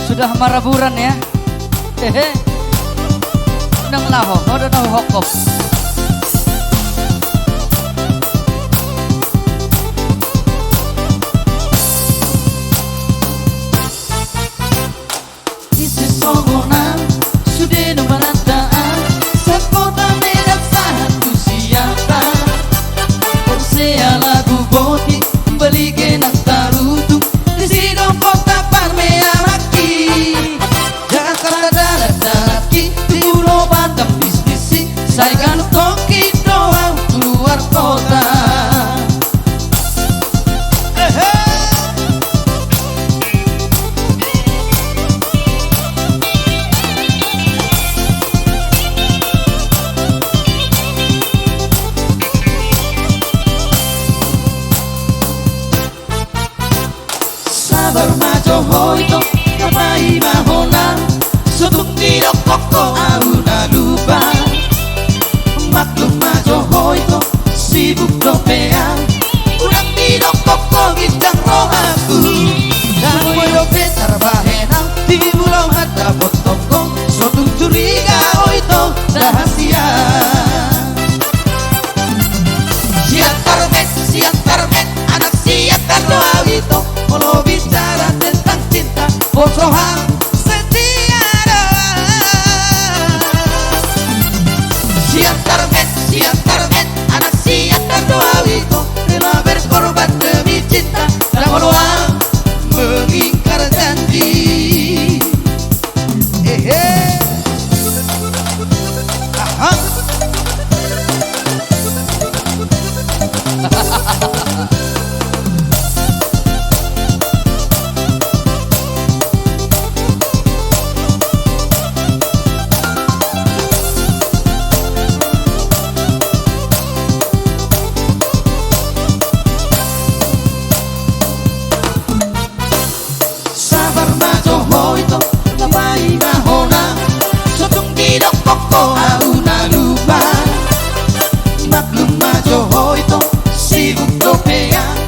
Sudah maraburan ya. Hehe. Nang lahok, ada nang hokok. Isi sogona sudah nomarataan sepota merah satu siapa. Porsea lagu boti beli genak tarutu di sini kota Parmea maki. Jakarta darat-darati di Pulau Batam bisnisi saya kan koki doang keluar kota. Sabar majo hoito kapai mahona sotung tidak koko auna lupa. Maklum majo hoito sibuk dopean kurang tidak koko bintang rohaku. Kamu dope terbahenang di pulau mata botoko sotung curiga hoito rahasia. Siap target anak siap doa itu. Kalau bicara tentang cinta, bocohan setia doa. Siap target, anak siap doa itu. Rela berkorban demi cinta, dan doa mengingkar janji. Aha. Sabar majo hoito kapai mahona sotung tidak koko auna lupa. Maklum majo hoito sibuk dopean